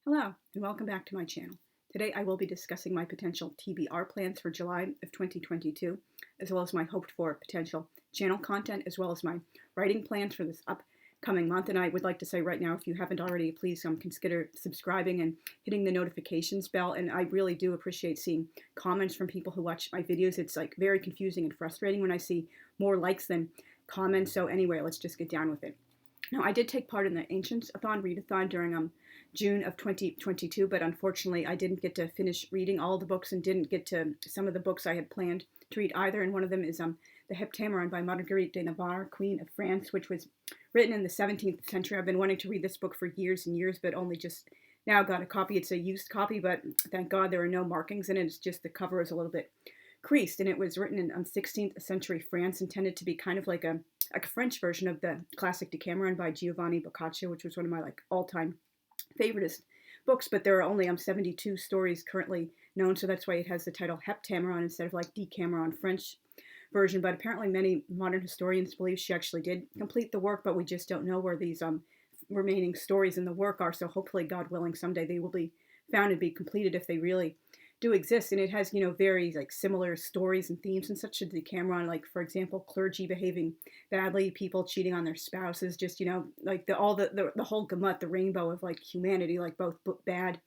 Hello, and welcome back to my channel. Today I will be discussing my potential TBR plans for July of 2022, as well as my hoped for potential channel content, as well as my writing plans for this upcoming month. And I would like to say right now, if you haven't already, please consider subscribing and hitting the notifications bell. And I really do appreciate seeing comments from people who watch my videos. It's like very confusing and frustrating when I see more likes than comments. So anyway, let's just get down with it. Now, I did take part in the Ancients-a-thon, read-a-thon during June of 2022, but unfortunately I didn't get to finish reading all the books and didn't get to some of the books I had planned to read either, and one of them is the Heptameron by Marguerite de Navarre, Queen of France, which was written in the 17th century. I've been wanting to read this book for years and years, but only just now got a copy. It's a used copy, but thank God there are no markings in it. It's just the cover is a little bit creased, and it was written in 16th century France, intended to be kind of like a French version of the classic Decameron by Giovanni Boccaccio, which was one of my all-time favoriteest books. But there are only 72 stories currently known, so that's why it has the title Heptameron instead of Decameron French version. But apparently many modern historians believe she actually did complete the work, but we just don't know where these remaining stories in the work are. So hopefully, God willing, someday they will be found and be completed if they really do exist. And it has, very similar stories and themes and such to Decameron, for example, clergy behaving badly, people cheating on their spouses, just, the whole gamut, the rainbow of humanity, both bad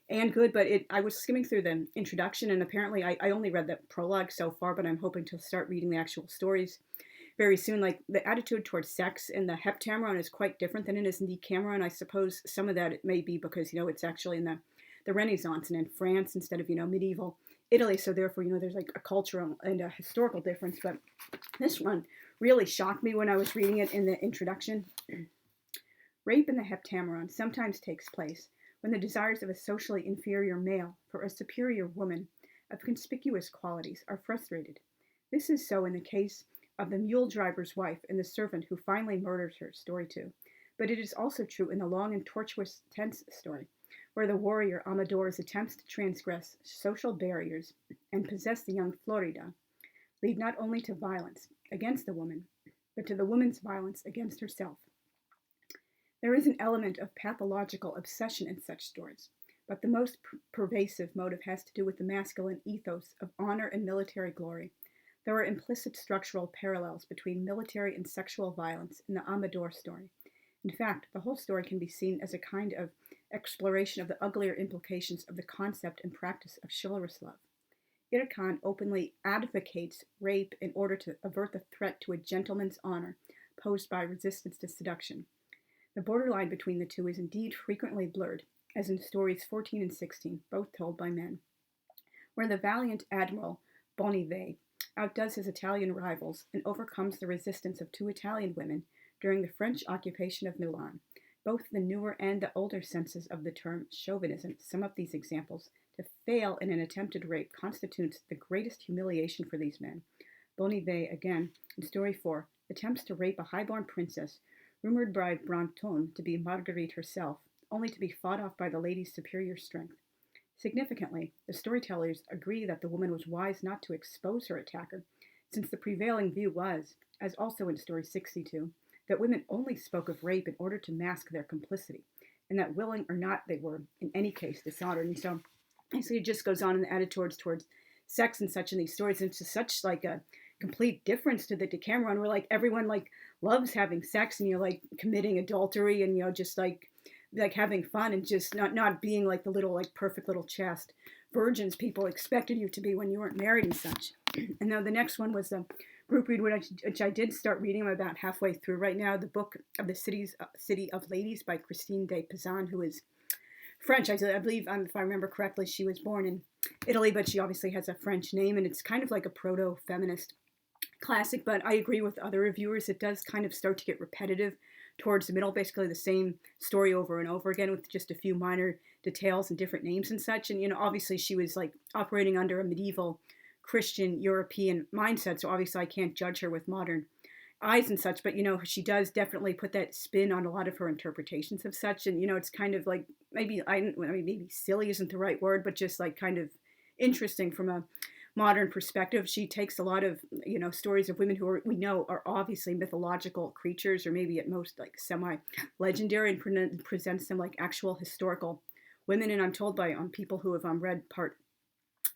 and good. But I was skimming through the introduction, and apparently I only read the prologue so far, but I'm hoping to start reading the actual stories very soon. The attitude towards sex in the Heptameron is quite different than it is in Decameron. I suppose some of that it may be because, it's actually in the Renaissance and in France instead of, medieval Italy. So therefore, there's a cultural and a historical difference. But this one really shocked me when I was reading it in the introduction. Rape in the Heptameron sometimes takes place when the desires of a socially inferior male for a superior woman of conspicuous qualities are frustrated. This is so in the case of the mule driver's wife and the servant who finally murders her, story 2. But it is also true in the long and tortuous tense story, where the warrior Amador's attempts to transgress social barriers and possess the young Florida lead not only to violence against the woman, but to the woman's violence against herself. There is an element of pathological obsession in such stories, but the most pervasive motive has to do with the masculine ethos of honor and military glory. There are implicit structural parallels between military and sexual violence in the Amador story. In fact, the whole story can be seen as a kind of exploration of the uglier implications of the concept and practice of chivalrous love. Irkan openly advocates rape in order to avert the threat to a gentleman's honor posed by resistance to seduction. The borderline between the two is indeed frequently blurred, as in stories 14 and 16, both told by men, where the valiant Admiral Bonnivet outdoes his Italian rivals and overcomes the resistance of two Italian women during the French occupation of Milan. Both the newer and the older senses of the term chauvinism sum up these examples. To fail in an attempted rape constitutes the greatest humiliation for these men. Bonnivet, again, in story 4, attempts to rape a highborn princess, rumored by Brantôme to be Marguerite herself, only to be fought off by the lady's superior strength. Significantly, the storytellers agree that the woman was wise not to expose her attacker, since the prevailing view was, as also in story 62, that women only spoke of rape in order to mask their complicity, and that willing or not they were, in any case, dishonored. And so it just goes on in the attitudes towards sex and such in these stories. And it's just such a complete difference to the Decameron, where everyone loves having sex and committing adultery and just having fun and just not being the little perfect little chaste virgins people expected you to be when you weren't married and such. And now the next one was the group read, which I did start reading. I'm about halfway through right now. The book of the City of Ladies by Christine de Pizan, who is French. I believe, if I remember correctly, she was born in Italy, but she obviously has a French name, and it's kind of like a proto-feminist classic. But I agree with other reviewers. It does kind of start to get repetitive towards the middle, basically the same story over and over again with just a few minor details and different names and such. And, obviously she was operating under a medieval Christian European mindset, so obviously I can't judge her with modern eyes and such, but she does definitely put that spin on a lot of her interpretations of such. And it's kind of maybe silly isn't the right word, but just kind of interesting from a modern perspective. She takes a lot of stories of women who we know are obviously mythological creatures, or maybe at most semi legendary, and presents them like actual historical women, and I'm told by people who have read part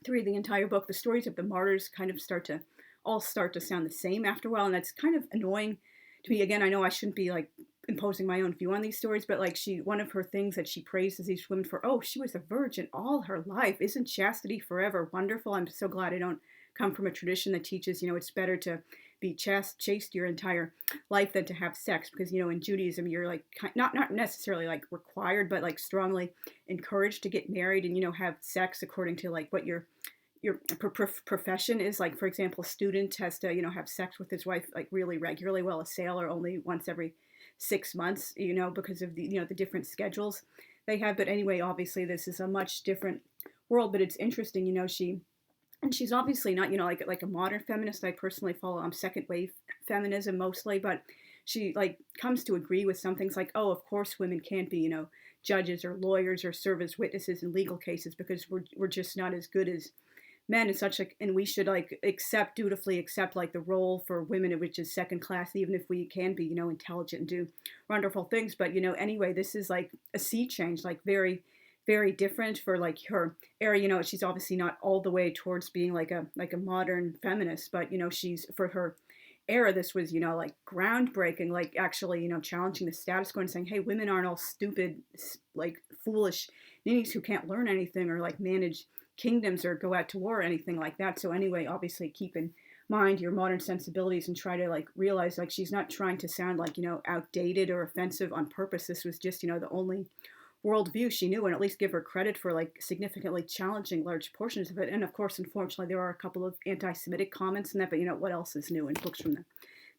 3 of the entire book, the stories of the martyrs kind of start to sound the same after a while, and that's kind of annoying to me. Again, I know I shouldn't be like imposing my own view on these stories, but like one of her things that she praises these women for, oh, she was a virgin all her life. Isn't chastity forever wonderful? I'm so glad I don't come from a tradition that teaches, it's better to be chaste your entire life than to have sex, because in Judaism you're like not necessarily like required, but like strongly encouraged to get married and have sex according to like what your profession is. Like, for example, a student has to have sex with his wife like really regularly, while a sailor only once every 6 months, because of the the different schedules they have. But anyway, obviously this is a much different world, but it's interesting. She's obviously not, like a modern feminist. I personally follow second wave feminism mostly, but she like comes to agree with some things like, oh, of course women can't be, judges or lawyers or serve as witnesses in legal cases because we're just not as good as men and such, like, and we should like dutifully accept like the role for women, which is second class, even if we can be, intelligent and do wonderful things. But anyway, this is like a sea change, like very, very different for like her era. She's obviously not all the way towards being like a modern feminist, but she's, for her era, this was like groundbreaking, like actually challenging the status quo and saying, hey, women aren't all stupid, like foolish ninnies who can't learn anything or like manage kingdoms or go out to war or anything like that. So anyway, obviously keep in mind your modern sensibilities and try to like realize like she's not trying to sound like outdated or offensive on purpose. This was just the only worldview she knew, and at least give her credit for like significantly challenging large portions of it. And of course, unfortunately, there are a couple of anti-Semitic comments in that, but what else is new in books from the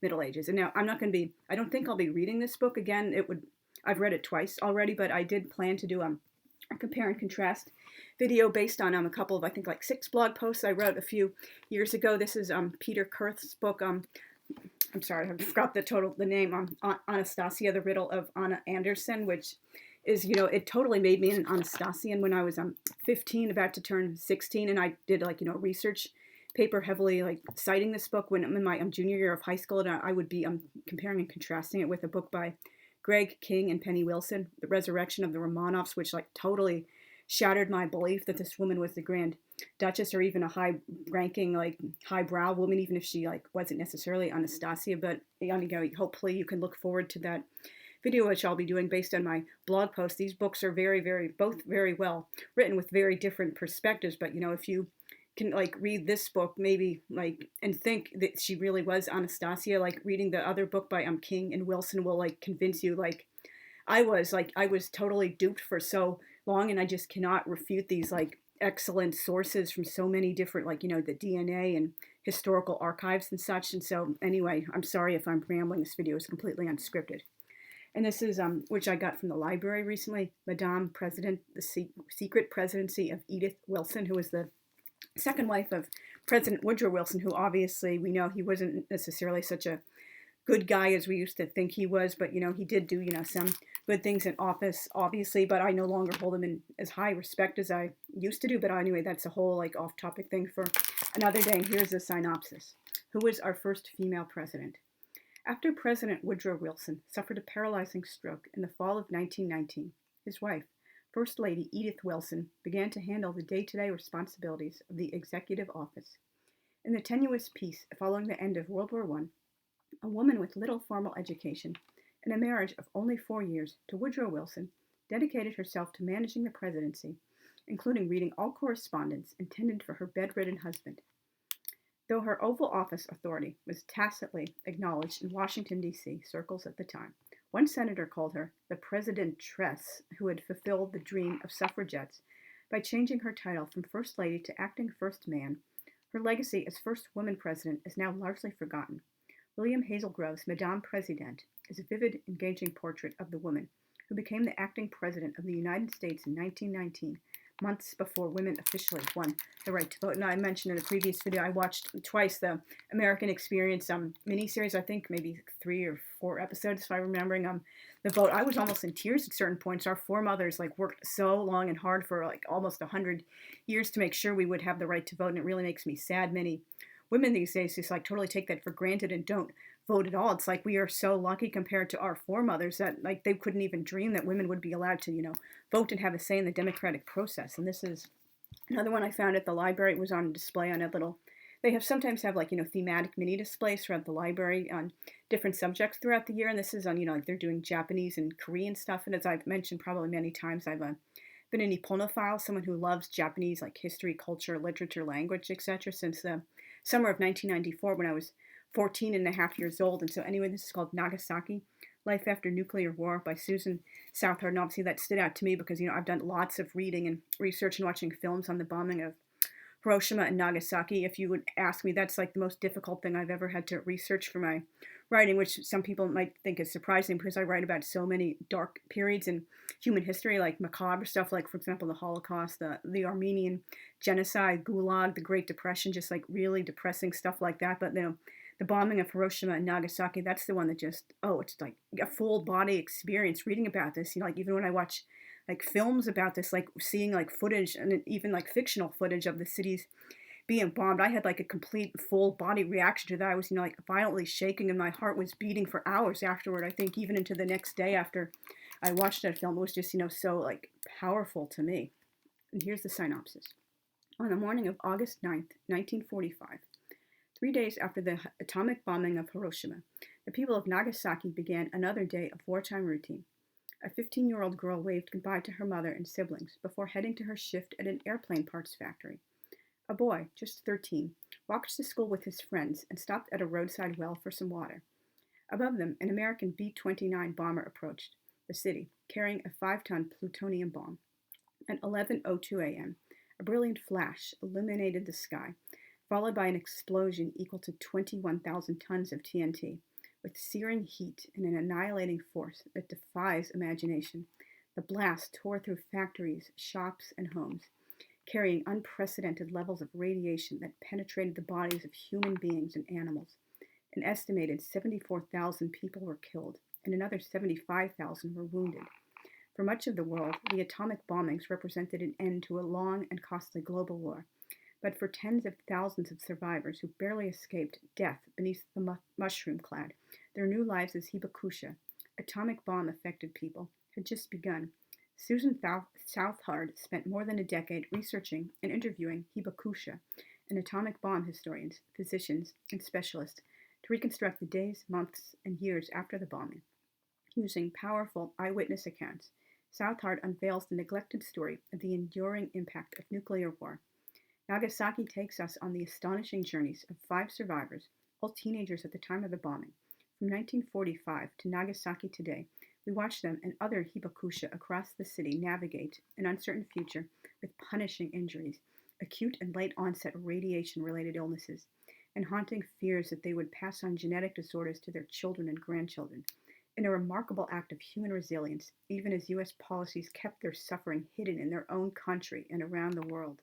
Middle Ages? And now I don't think I'll be reading this book again. I've read it twice already, but I did plan to do a compare and contrast video based on a couple of, I think, like 6 blog posts I wrote a few years ago. This is Peter Kurth's book. I'm sorry, I forgot the name. Anastasia, the Riddle of Anna Anderson, which is, it totally made me an Anastasian when I was 15, about to turn 16, and I did like, a research paper heavily like citing this book when I'm in my junior year of high school, and I would be comparing and contrasting it with a book by Greg King and Penny Wilson, The Resurrection of the Romanovs, which like totally shattered my belief that this woman was the Grand Duchess or even a high-ranking, like highbrow woman, even if she like wasn't necessarily Anastasia. But hopefully you can look forward to that video, which I'll be doing based on my blog post. These books are both very well written with very different perspectives. But if you can like read this book maybe like and think that she really was Anastasia, like reading the other book by King and Wilson will like convince you like I was totally duped for so long, and I just cannot refute these like excellent sources from so many different like the DNA and historical archives and such. And so anyway, I'm sorry if I'm rambling. This video is completely unscripted. And this is, which I got from the library recently, Madame President, the Secret Presidency of Edith Wilson, who was the second wife of President Woodrow Wilson, who obviously we know he wasn't necessarily such a good guy as we used to think he was, but he did do some good things in office, obviously, but I no longer hold him in as high respect as I used to do. But anyway, that's a whole like off-topic thing for another day. And here's the synopsis. Who was our first female president? After President Woodrow Wilson suffered a paralyzing stroke in the fall of 1919, his wife, First Lady Edith Wilson, began to handle the day-to-day responsibilities of the executive office. In the tenuous peace following the end of World War I, a woman with little formal education and a marriage of only 4 years to Woodrow Wilson dedicated herself to managing the presidency, including reading all correspondence intended for her bedridden husband. Though her Oval Office authority was tacitly acknowledged in Washington, D.C. circles at the time, one senator called her the Presidentress who had fulfilled the dream of suffragettes by changing her title from First Lady to Acting First Man. Her legacy as first woman president is now largely forgotten. William Hazelgrove's Madame President is a vivid, engaging portrait of the woman who became the acting president of the United States in 1919, months before women officially won the right to vote. And I mentioned in a previous video, I watched twice the American Experience miniseries, I think maybe 3 or 4 episodes, if I'm remembering the vote. I was almost in tears at certain points. Our foremothers like worked so long and hard for like almost 100 years to make sure we would have the right to vote, and it really makes me sad. Many women these days just like totally take that for granted and don't vote at all. It's like we are so lucky compared to our foremothers that like they couldn't even dream that women would be allowed to, vote and have a say in the democratic process. And this is another one I found at the library. It was on display on a little. They sometimes have like thematic mini displays throughout the library on different subjects throughout the year. And this is on like they're doing Japanese and Korean stuff. And as I've mentioned probably many times, I've been a Nipponophile, someone who loves Japanese like history, culture, literature, language, etc. since the summer of 1994 when I was 14 and a half years old. And so anyway, this is called Nagasaki, Life After Nuclear War by Susan Southard. And obviously that stood out to me because, I've done lots of reading and research and watching films on the bombing of Hiroshima and Nagasaki. If you would ask me, that's like the most difficult thing I've ever had to research for my writing, which some people might think is surprising because I write about so many dark periods in human history, like macabre stuff, like, for example, the Holocaust, the Armenian genocide, Gulag, the Great Depression, just like really depressing stuff like that. But, the bombing of Hiroshima and Nagasaki, that's the one that just, it's like a full body experience reading about this. Like even when I watch like films about this, like seeing like footage and even like fictional footage of the cities being bombed, I had like a complete full body reaction to that. I was, like violently shaking and my heart was beating for hours afterward. I think even into the next day after I watched that film, it was just, so like powerful to me. And here's the synopsis. On the morning of August 9th, 1945, 3 days after the atomic bombing of Hiroshima, the people of Nagasaki began another day of wartime routine. A 15-year-old girl waved goodbye to her mother and siblings before heading to her shift at an airplane parts factory. A boy, just 13, walked to school with his friends and stopped at a roadside well for some water. Above them, an American B-29 bomber approached the city, carrying a 5-ton plutonium bomb. At 11:02 a.m., a brilliant flash illuminated the sky, followed by an explosion equal to 21,000 tons of TNT, with searing heat and an annihilating force that defies imagination. The blast tore through factories, shops, and homes, carrying unprecedented levels of radiation that penetrated the bodies of human beings and animals. An estimated 74,000 people were killed, and another 75,000 were wounded. For much of the world, the atomic bombings represented an end to a long and costly global war. But for tens of thousands of survivors who barely escaped death beneath the mushroom cloud, their new lives as hibakusha, atomic bomb-affected people, had just begun. Susan Southard spent more than a decade researching and interviewing hibakusha and atomic bomb historians, physicians, and specialists to reconstruct the days, months, and years after the bombing. Using powerful eyewitness accounts, Southard unveils the neglected story of the enduring impact of nuclear war. Nagasaki takes us on the astonishing journeys of 5 survivors, all teenagers at the time of the bombing. From 1945 to Nagasaki today, we watch them and other hibakusha across the city navigate an uncertain future with punishing injuries, acute and late onset radiation-related illnesses, and haunting fears that they would pass on genetic disorders to their children and grandchildren. In a remarkable act of human resilience, even as U.S. policies kept their suffering hidden in their own country and around the world,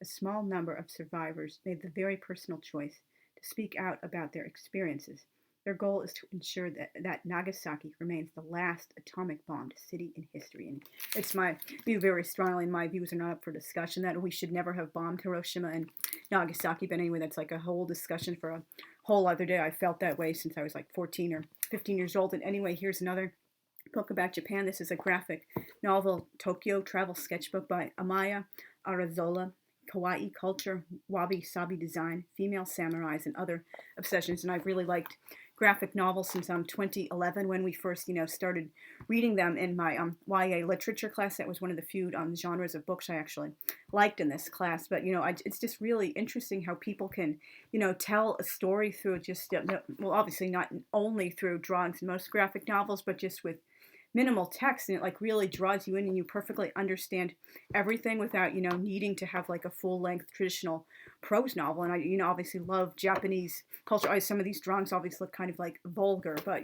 a small number of survivors made the very personal choice to speak out about their experiences. Their goal is to ensure that Nagasaki remains the last atomic bombed city in history. And it's my view very strongly, and my views are not up for discussion, that we should never have bombed Hiroshima and Nagasaki. But anyway, that's like a whole discussion for a whole other day. I felt that way since I was like 14 or 15 years old. And anyway, here's another book about Japan. This is a graphic novel, Tokyo Travel Sketchbook by Amaia Arrazola. Kawaii culture, wabi-sabi design, female samurais, and other obsessions. And I've really liked graphic novels since 2011 when we first, started reading them in my YA literature class. That was one of the few genres of books I actually liked in this class. But, it's just really interesting how people can, tell a story through just, well, obviously not only through drawings in most graphic novels, but just with minimal text, and it like really draws you in and you perfectly understand everything without, needing to have like a full-length traditional prose novel. And I, obviously love Japanese culture. Some of these drawings obviously look kind of like vulgar, but,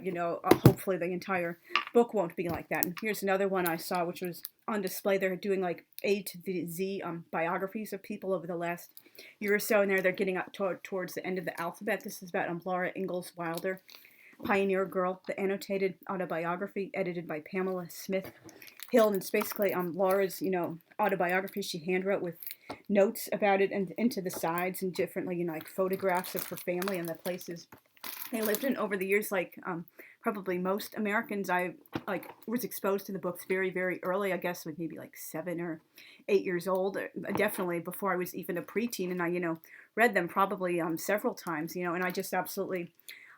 hopefully the entire book won't be like that. And here's another one I saw, which was on display. They're doing like A to the Z biographies of people over the last year or so, and they're getting up towards the end of the alphabet. This is about Laura Ingalls Wilder, Pioneer Girl, the annotated autobiography edited by Pamela Smith Hill. And it's basically Laura's, autobiography she handwrote with notes about it and into the sides and differently, like photographs of her family and the places they lived in over the years, like probably most Americans. I was exposed to the books very, very early. I guess with maybe like 7 or 8 years old, definitely before I was even a preteen, and I read them probably several times, and I just absolutely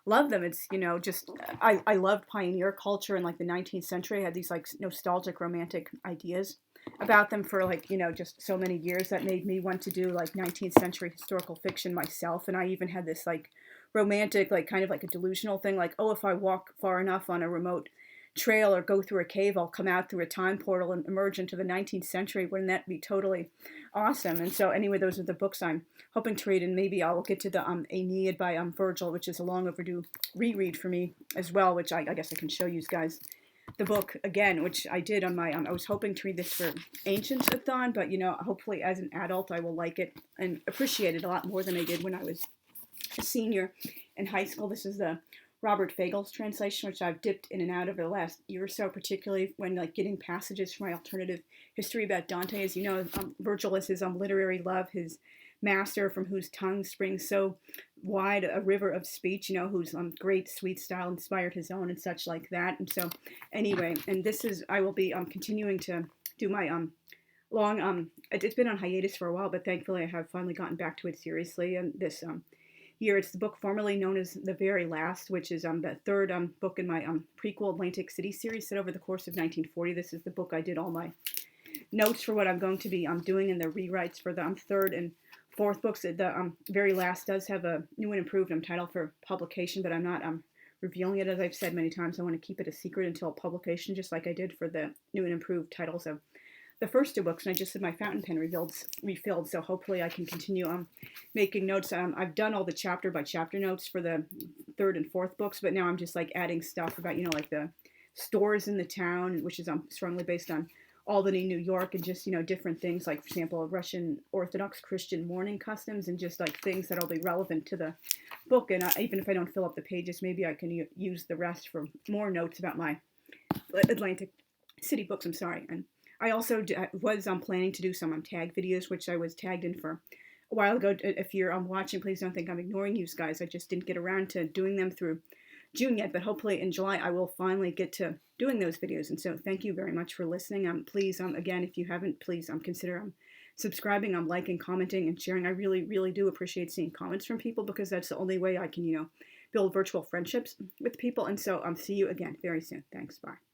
love them. It's just I loved pioneer culture in like the 19th century. I had these like nostalgic romantic ideas about them for like just so many years that made me want to do like 19th century historical fiction myself. And I even had this like romantic, like kind of like a delusional thing, like, oh, if I walk far enough on a remote trail or go through a cave, I'll come out through a time portal and emerge into the 19th century. Wouldn't that be totally awesome? And so anyway, those are the books I'm hoping to read, and maybe I'll get to the Aeneid by Virgil, which is a long overdue reread for me as well, which I guess I can show you guys the book again, which I did on my I was hoping to read this for Ancient-a-thon, but hopefully as an adult I will like it and appreciate it a lot more than I did when I was a senior in high school. This is the Robert Fagel's translation, which I've dipped in and out over the last year or so, particularly when like getting passages from my alternative history about Dante. As you know, Virgil is his literary love, his master from whose tongue springs so wide a river of speech, whose great sweet style inspired his own and such like that. And so anyway, and this is, I will be continuing to do my long, it's been on hiatus for a while, but thankfully I have finally gotten back to it seriously. And this year, it's the book formerly known as The Very Last, which is the third book in my prequel Atlantic City series set over the course of 1940. This is the book I did all my notes for what I'm going to be doing in the rewrites for the third and fourth books. The Very Last does have a new and improved title for publication, but I'm not revealing it. As I've said many times, I want to keep it a secret until publication, just like I did for the new and improved titles of the first 2 books. And I just had my fountain pen refilled, so hopefully I can continue making notes. I've done all the chapter by chapter notes for the third and fourth books, but now I'm just like adding stuff about like the stores in the town, which is strongly based on Albany, New York, and just different things, like for example Russian Orthodox Christian mourning customs, and just like things that'll be relevant to the book. And even if I don't fill up the pages, maybe I can use the rest for more notes about my Atlantic City books. And I also was planning to do some tag videos, which I was tagged in for a while ago. If you're watching, please don't think I'm ignoring you guys. I just didn't get around to doing them through June yet, but hopefully in July I will finally get to doing those videos. And so thank you very much for listening. Please, again, if you haven't, please consider subscribing, liking, commenting, and sharing. I really, really do appreciate seeing comments from people, because that's the only way I can, build virtual friendships with people. And so see you again very soon. Thanks. Bye.